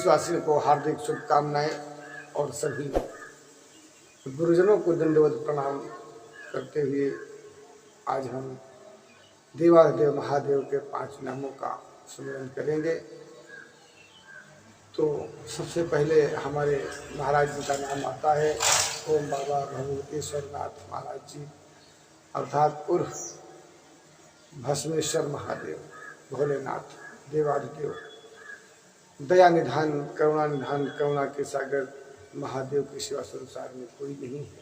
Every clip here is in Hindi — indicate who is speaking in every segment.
Speaker 1: देशवासियों को हार्दिक शुभकामनाएं और सभी गुरुजनों को दंडवत प्रणाम करते हुए आज हम देवाधिदेव महादेव के 5 नामों का सुमिरन करेंगे। तो सबसे पहले हमारे महाराज जी का नाम आता है ओम बाबा भगवतेश्वर नाथ महाराज जी, अर्थात उर्फ भस्मेश्वर महादेव, भोलेनाथ, देवाधिदेव, दया निधान, करुणा निधान, करुणा के सागर महादेव के सिवा संसार में कोई नहीं है।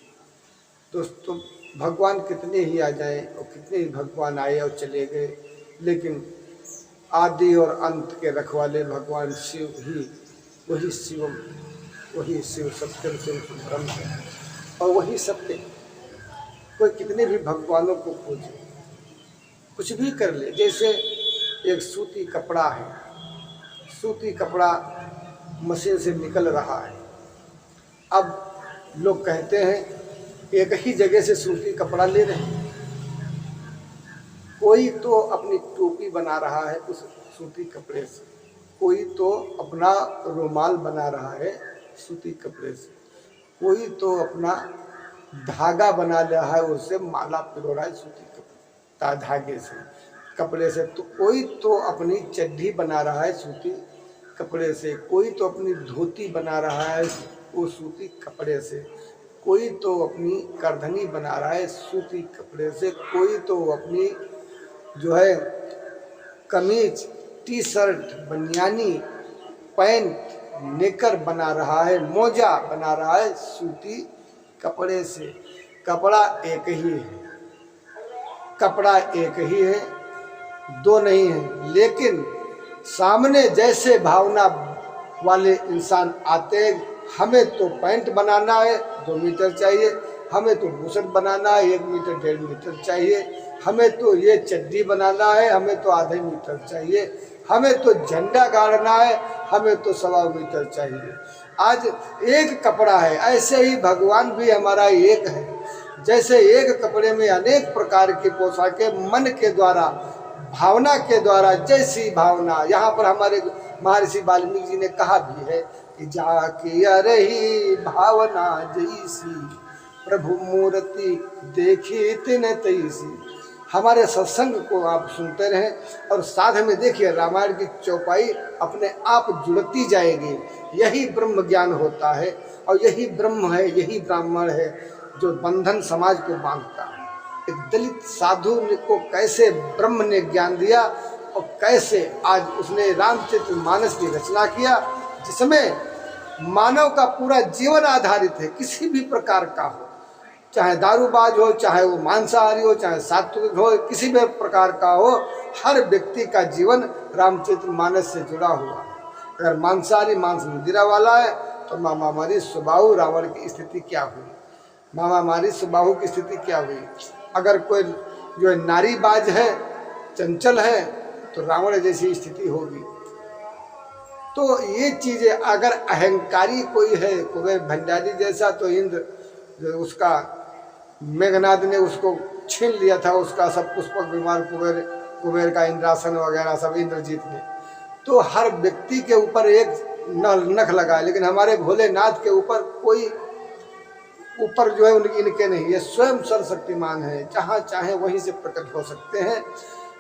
Speaker 1: दोस्तों, भगवान कितने ही आ जाएं और कितने ही भगवान आए और चले गए, लेकिन आदि और अंत के रखवाले भगवान शिव ही, वही शिवम, वही शिव सत्यम शिव ब्रह्म है और वही सत्य। कोई कितने भी भगवानों को खोजे, कुछ भी कर ले। जैसे एक सूती कपड़ा है, सूती कपड़ा मशीन से निकल रहा है। अब लोग कहते हैं एक ही जगह से सूती कपड़ा ले रहे हैं। कोई तो अपनी टोपी बना रहा है उस सूती कपड़े से, कोई तो अपना रुमाल बना रहा है सूती कपड़े से, कोई तो अपना धागा बना रहा है, उससे माला पिरो रहा है सूती धागे से, कपड़े से। तो कोई तो अपनी चड्ढी बना रहा है सूती कपड़े से, कोई तो अपनी धोती बना रहा है वो सूती कपड़े से, कोई तो अपनी करधनी बना रहा है सूती कपड़े से, कोई तो अपनी जो है कमीज, टी शर्ट, बनियानी, पैंट, नेकर बना रहा है, मोजा बना रहा है सूती कपड़े से। कपड़ा एक ही है, कपड़ा एक ही है, दो नहीं है। लेकिन सामने जैसे भावना वाले इंसान आते हैं, हमें तो पैंट बनाना है 2 मीटर चाहिए, हमें तो बुशर्ट बनाना है 1 मीटर 1.5 मीटर चाहिए, हमें तो ये चड्डी बनाना है, हमें तो आधे मीटर चाहिए, हमें तो झंडा गाड़ना है, हमें तो 1.25 मीटर चाहिए। आज एक कपड़ा है, ऐसे ही भगवान भी हमारा एक है। जैसे एक कपड़े में अनेक प्रकार की पोशाकें, मन के द्वारा, भावना के द्वारा, जैसी भावना। यहाँ पर हमारे महर्षि वाल्मीकि जी ने कहा भी है कि जाके अरही भावना जैसी, प्रभु मूर्ति देखी तिन तैसी। हमारे सत्संग को आप सुनते रहें और साथ में देखिए रामायण की चौपाई अपने आप जुड़ती जाएगी। यही ब्रह्म ज्ञान होता है और यही ब्रह्म है, यही ब्राह्मण है जो बंधन समाज को बांधता है। एक दलित साधु को कैसे ब्रह्म ने ज्ञान दिया और कैसे आज उसने रामचरितमानस की रचना किया, जिसमें मानव का पूरा जीवन आधारित है, किसी भी प्रकार का हो, चाहे दारूबाज हो, चाहे वो मांसाहारी हो, चाहे सात्विक हो, किसी भी प्रकार का हो, हर व्यक्ति का जीवन रामचरितमानस से जुड़ा हुआ है। अगर मांसाहारी, मांस मंदिरा वाला है तो मामा मारी सुबाहु रावण की स्थिति क्या हुई, मामा मारी सुबाहु की स्थिति क्या हुई। अगर कोई जो है नारीबाज है, चंचल है, तो रावण जैसी स्थिति होगी। तो ये चीजें, अगर अहंकारी कोई है, कुबेर भंडारी जैसा, तो इंद्र उसका मेघनाद ने उसको छीन लिया था, उसका सब पुष्पक विमान, कुबेर का इंद्रासन वगैरह सब इंद्रजीत ने। तो हर व्यक्ति के ऊपर एक नख लगा, लेकिन हमारे भोलेनाथ के ऊपर कोई ऊपर जो है इनके नहीं। ये स्वयं सर्वशक्तिमान है, जहाँ चाहे वहीं से प्रकट हो सकते हैं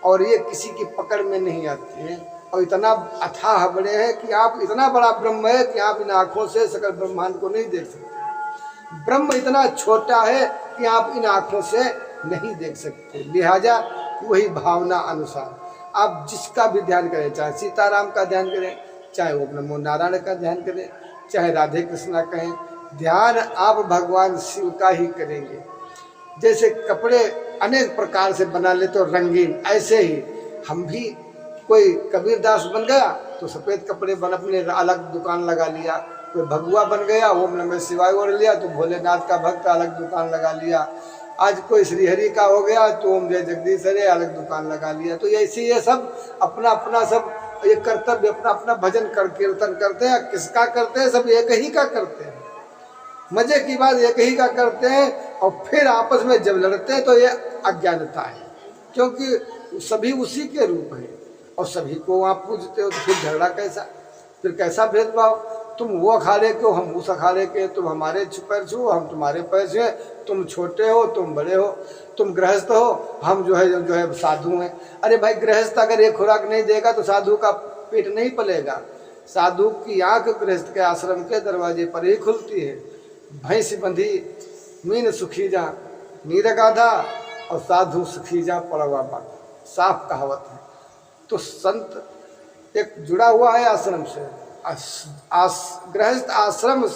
Speaker 1: और ये किसी की पकड़ में नहीं आते हैं। और इतना अथाह बड़े हैं कि आप, इतना बड़ा ब्रह्म है कि आप इन आँखों से सकल ब्रह्मांड को नहीं देख सकते। ब्रह्म इतना छोटा है कि आप इन आँखों से नहीं देख सकते। लिहाजा वही भावना अनुसार आप जिसका भी ध्यान करें, चाहे सीताराम का ध्यान करें, चाहे वो नमो नारायण का ध्यान करें, चाहे राधे कृष्णा कहें, ध्यान आप भगवान शिव का ही करेंगे। जैसे कपड़े अनेक प्रकार से बना ले तो रंगीन, ऐसे ही हम भी, कोई कबीरदास बन गया तो सफ़ेद कपड़े बन अपने अलग दुकान लगा लिया, कोई भगुआ बन गया ओम नमः शिवाय ओढ़ लिया तो भोलेनाथ का भक्त अलग दुकान लगा लिया, आज कोई श्रीहरि का हो गया तो ओम जय जगदीश हरे अलग दुकान लगा लिया। तो ऐसे ये सब अपना अपना सब ये कर्तव्य, अपना अपना भजन कर कीर्तन करते हैं। किसका करते हैं? सब एक ही का करते हैं। मजे की बात एक ही का करते हैं और फिर आपस में जब लड़ते हैं तो ये अज्ञानता है, क्योंकि सभी उसी के रूप हैं और सभी को आप पूजते हो, तो फिर झगड़ा कैसा? फिर कैसा भेदभाव? तुम वो अखाड़े के हो, हम उस अखाड़े के, तुम हमारे पैर छू, हम तुम्हारे पैर छुए, तुम छोटे हो, तुम बड़े हो, तुम गृहस्थ हो, हम जो है साधु हैं। अरे भाई, गृहस्थ अगर एक खुराक नहीं देगा तो साधु का पेट नहीं पलेगा। साधु की आंख गृहस्थ के आश्रम के दरवाजे पर ही खुलती है। भैंस बंधी मीन सुखी जा नीर गाधा, और साधु सुखी जा पड़वा बाधा, साफ कहावत है। तो संत एक जुड़ा हुआ है आश्रम से, गृहस्थ आश्रम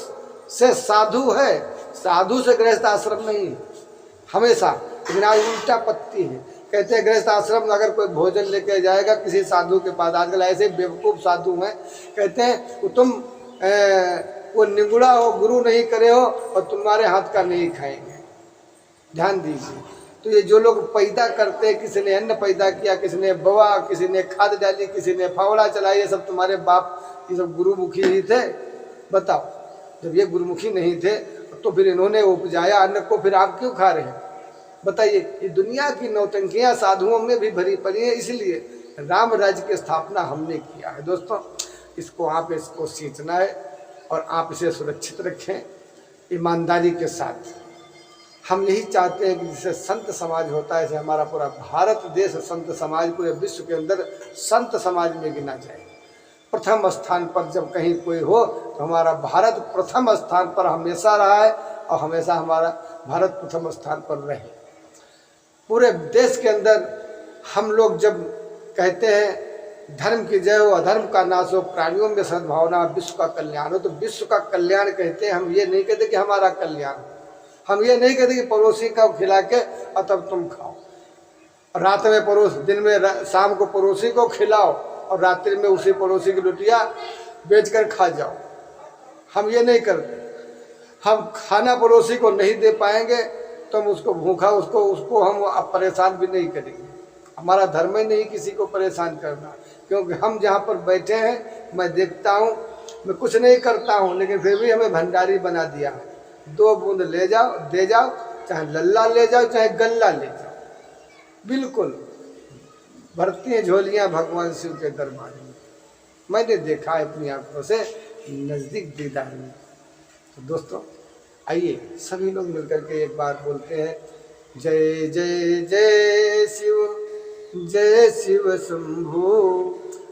Speaker 1: से साधु है, साधु से गृहस्थ आश्रम नहीं हमेशा। लेकिन आज उल्टा पत्ती है। कहते हैं गृहस्थ आश्रम में अगर कोई भोजन लेके जाएगा किसी साधु के पास, आजकल ऐसे बेवकूफ़ साधु हैं, कहते हैं तुम वो निगुड़ा हो, गुरु नहीं करे हो, और तुम्हारे हाथ का नहीं खाएंगे। ध्यान दीजिए। तो ये जो लोग पैदा करते हैं, किसी ने अन्न पैदा किया, किसी ने बवा, किसी ने खाद डाली, किसी ने फावड़ा चलाई, ये सब तुम्हारे बाप, ये सब गुरुमुखी ही थे। बताओ, जब ये गुरुमुखी नहीं थे तो फिर इन्होंने उपजाया अन्न को, फिर आप क्यों खा रहे हैं? बताइए। ये दुनिया की नौटंकियां साधुओं में भी भरी पड़ी है, इसलिए राम राज्य की स्थापना हमने किया है। दोस्तों, इसको सींचना है और आप इसे सुरक्षित रखें ईमानदारी के साथ। हम यही चाहते हैं कि जैसे संत समाज होता है, ऐसे हमारा पूरा भारत देश संत समाज, पूरे विश्व के अंदर संत समाज में गिना जाए। प्रथम स्थान पर जब कहीं कोई हो तो हमारा भारत प्रथम स्थान पर हमेशा रहा है, और हमेशा हमारा भारत प्रथम स्थान पर रहे। पूरे देश के अंदर हम लोग जब कहते हैं धर्म की जय हो, अधर्म का नाश हो, प्राणियों में सद्भावना, विश्व का कल्याण हो, तो विश्व का कल्याण कहते हैं। हम ये नहीं कहते कि हमारा कल्याण, हम ये नहीं कहते कि पड़ोसी का खिला के और तब तुम खाओ। रात में दिन में शाम को पड़ोसी को खिलाओ और रात्रि में उसी पड़ोसी की रोटियां बेचकर खा जाओ। हम ये नहीं करते। हम खाना पड़ोसी को नहीं दे पाएंगे तो हम उसको भूखा, उसको हम अब परेशान भी नहीं करेंगे। हमारा धर्म ही नहीं किसी को परेशान करना, क्योंकि हम जहाँ पर बैठे हैं, मैं देखता हूँ, मैं कुछ नहीं करता हूँ, लेकिन फिर भी हमें भंडारी बना दिया है। 2 बूंद ले जाओ, दे जाओ, चाहे लल्ला ले जाओ, चाहे गल्ला ले जाओ, बिल्कुल भरती हैं झोलियाँ भगवान शिव के दरबार में। मैंने देखा है अपनी आंखों से, नज़दीक दीदार में। तो दोस्तों, आइए सभी लोग मिलकर के एक बार बोलते हैं, जय जय जय शिव शंभू।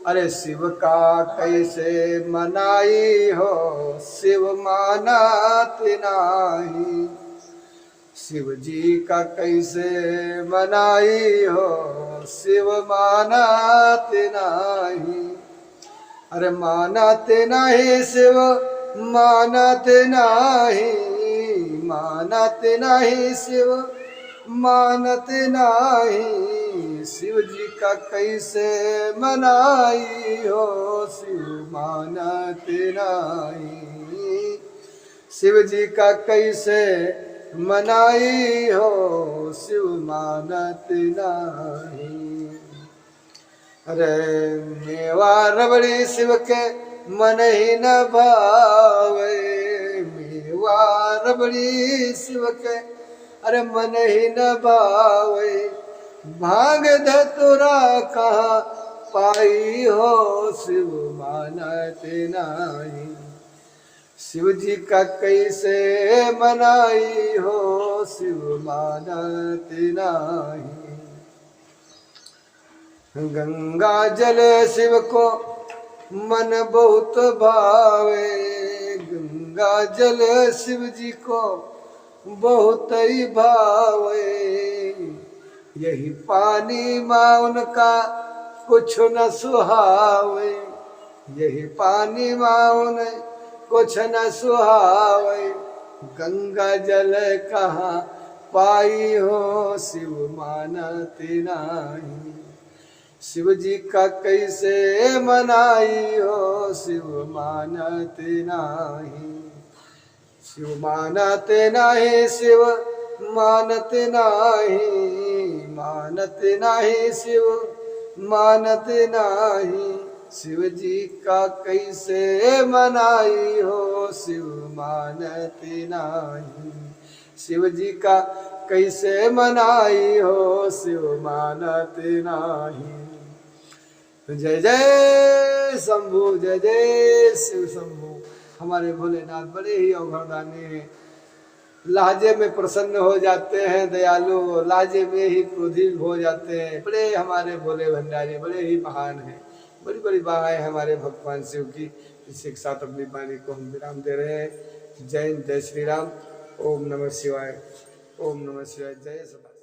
Speaker 1: अरे शिव का कैसे मनाई हो, शिव मानत नाही। शिव जी का कैसे मनाई हो, शिव मानत नाही। अरे मानत नाही शिव, मानत नाही, मानत नाही शिव, मानत नाही। शिव जी का कैसे मनाई हो, शिव मानत नाही। शिव जी का कैसे मनाई हो, शिव मानत नाही। अरे मेवा रबड़ी शिव के मन ही न भावे, मेवा रबड़ी शिव के अरे मन ही न भावे। भांग धतुरा कहाँ पाई हो, शिव मानत नाही। शिव जी का कैसे मनाई हो, शिव मानत नाही। गंगा जल शिव को मन बहुत भावे, गंगा जल शिव जी को बहुत ही भावे। यही पानी माँ उनका कुछ न सुहावे, यही पानी माँ उन्हें कुछ न सुहावे। गंगा जल कहाँ पाई हो, शिव मानत नाही। शिव जी का कैसे मनाई हो, शिव मानत नाही। शिव मानत नाही, शिव मानत नाही, मानत नाही शिव मानत नाही। शिव जी का कैसे मनाई हो, शिव मानत नाही। शिव जी का कैसे मनाई हो, शिव मानत नाही। जय जय जय शंभु, जय जय शिव शंभु। हमारे भोलेनाथ बड़े ही अवघड़दानी हैं, लहजे में प्रसन्न हो जाते हैं दयालु, लहजे में ही क्रोधित हो जाते हैं। बड़े हमारे भोले भंडारी बड़े ही महान हैं, बड़ी बड़ी बातें हमारे भगवान शिव की। इसी के साथ अपनी वाणी को हम विराम दे रहे हैं। जय जय श्री राम। ओम नमः शिवाय, ओम नमः शिवाय। जय सदा।